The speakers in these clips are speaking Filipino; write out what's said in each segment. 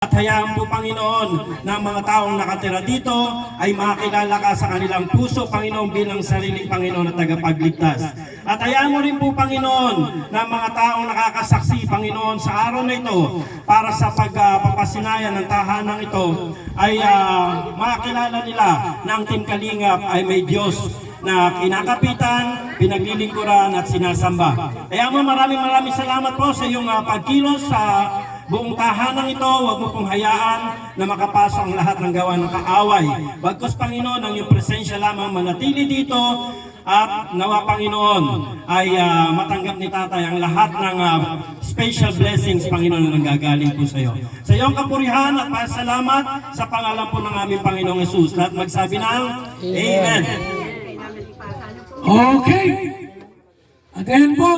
At hayaan po, Panginoon, na ang mga taong nakatira dito ay makakilala ka sa kanilang puso, Panginoon, bilang sariling Panginoon at tagapagligtas. At hayaan mo rin po, Panginoon, na ang mga taong nakakasaksi, Panginoon, sa araw na ito para sa pagpapasinayan ng tahanang ito ay makakilala nila na ang Team Kalingap ay may Diyos na kinakapitan, pinaglilingkuran at sinasamba. Kaya mo maraming salamat po sa iyong pagkilos sa buong tahanang ito. Huwag mo pong hayaan na makapasok ang lahat ng gawa ng kaaway. Bagkus, Panginoon, ang iyong presensya lamang manatili dito at nawa, Panginoon, ay matanggap ni Tatay ang lahat ng special blessings, Panginoon, na nanggagaling po sa iyo. Sa iyong kapurihan at pasalamat sa pangalan po ng aming Panginoong Hesus. Lahat magsabi ng Amen. Okay. At ayan po,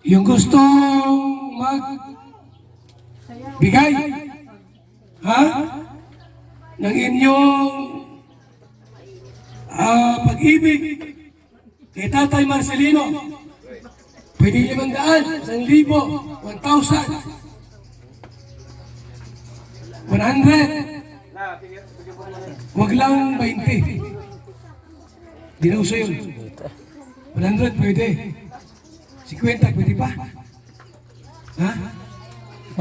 yung gustong magbigay ng inyong pag-ibig kay Tatay Marcelino, pwede 500, 1,000, 1,000, 100, wag lang 20. Di na uso yun. 100 pwede. 50 pwede pa. Ha?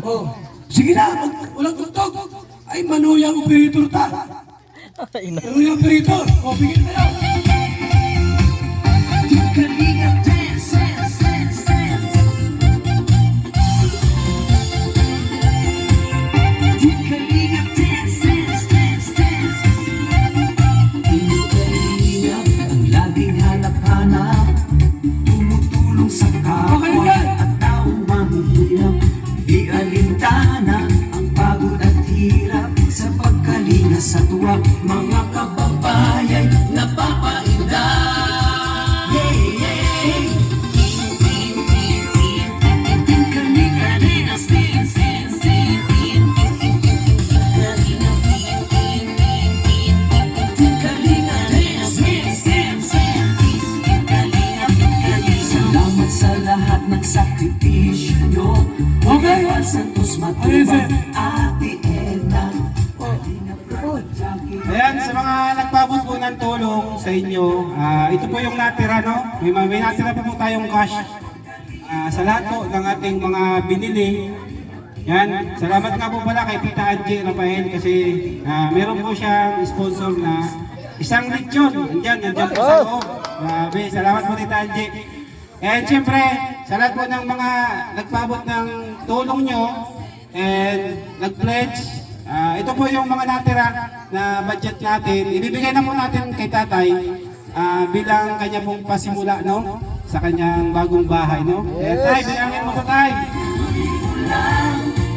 Oh, sige na, walang tugtog. Ay, manuyang operator ta. Manuyang operator. O, bigyan na lang. Sa tuwa, mga kababayan, napapainda. Yeah, yeah. Kalingap, salamat sa lahat ng sakripisyo nyo. Okay. Santos Matubang, Ate Edna. Ayan, sa mga nagpabot po ng tulong sa inyo, ito po yung natira, no? May natira po tayong cash sa lahat po ng ating mga binili. Yan, salamat nga po pala kay Tita Angie Rafael kasi meron po siyang sponsor na isang lechon. Nandiyan po sa loob. Grabe, salamat po Tita Angie. And siyempre, sa lahat po ng mga nagpabot ng tulong nyo and nag-pledge, ito po yung mga natira na budget natin. Ibibigay na po natin kay Tatay bilang kanya pong pasimula, no? Sa kanyang bagong bahay, no? Yes. Tay, bilangin mo sa Tay.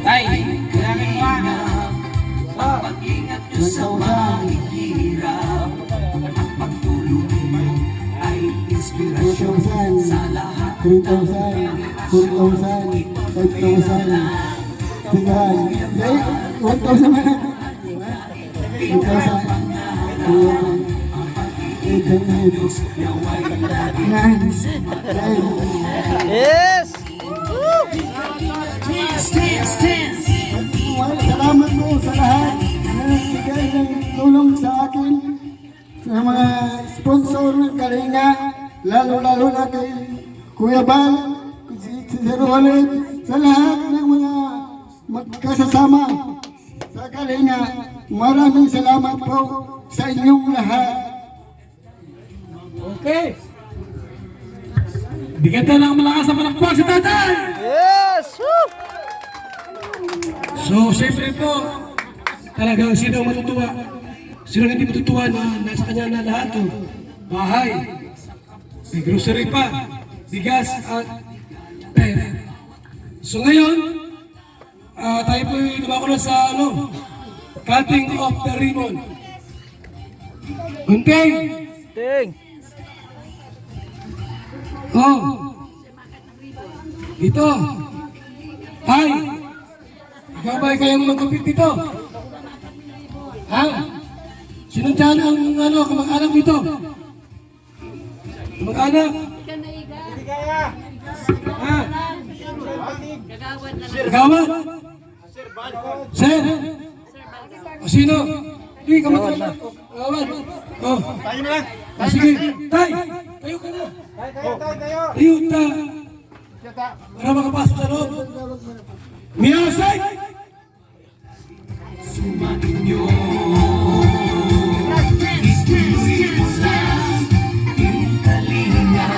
Tay, bilangin mo Pag-ingat nyo sa mahihirap, ang pagtulong mo ay inspirasyon sa lahat. 3,000, 4,000, 5,000, 1,000 man. 2,000, 800, Yes! Salamat po sa lahat na nagbigay ng tulong sa akin, sa mga sponsor ng Kalinga, lalo-lalo na kay Kuya Bal, si Sir Walid, sa lahat ng mga magkasasama sa Kalinga. Maraming salamat po sa inyong lahat. Okay. Bigyan tayo ng malakas na palakpak sa Tatay. Yes! Woo! So, siyempre po, talagang sino ang matutuwa? Sino ang hindi matutuwa na nasa kanya na lahat to? Bahay, may grocery pa, bigas at pera. So ngayon, tayo po dumako na sa cutting of the ribbon. Gunting! Ting! Oh! Ito! Tay! Ikaw ba kayang magkapit dito? Ha? Sino dyan ang kamag-anak dito? Kamag-anak? Ha? Kagawad? Sir! O sino? Hindi ka matawag. Awad. Oh. Tayo na lang. Sige. Tay! Tayo ka na. Tayo. Para makapasok sa loob. Miyosay! Sumain nyo Ituloy mo lang Yung kalinga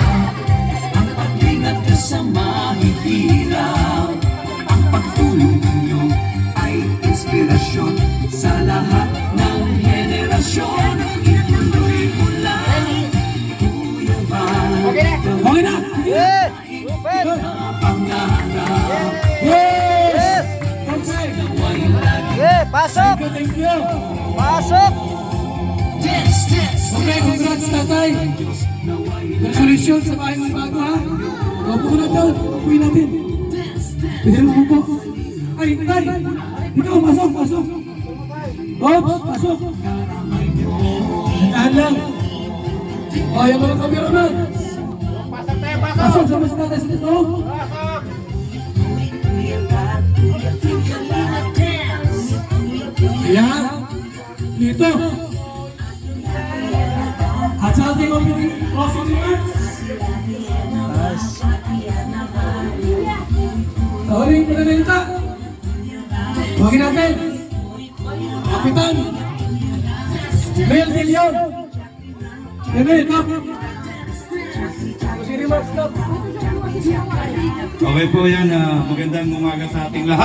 Ang pag-ingat nyo sa mahihirap Ang pagtulong nyo ay inspirasyon Sa lahat ng henerasyon Ituloy mo lang Kuya Val Okay na! Yeah! Super! Pangarap Yes! Okay! Naway lagi Yeah! Pasok! Thank you! Pasok! Dance, dance Okay, congrats tatay! Resolution sa bahay ng bago ha? Opo ko na doon, upuin natin. Pwede mo po. Ay, tay! Ikaw, pasok, pasok! Ops, pasok! Tahan lang! O, yung mga cameraman! Pasok sa mas natin sa dito! Ayan! Dito! At sa ating closing remarks, sa huling pananalita, huwagin natin, Kapitan Mel Dilion. Mel, Kap. Closing remarks, Kap. Okay po yan, magandang umaga sa ating lahat.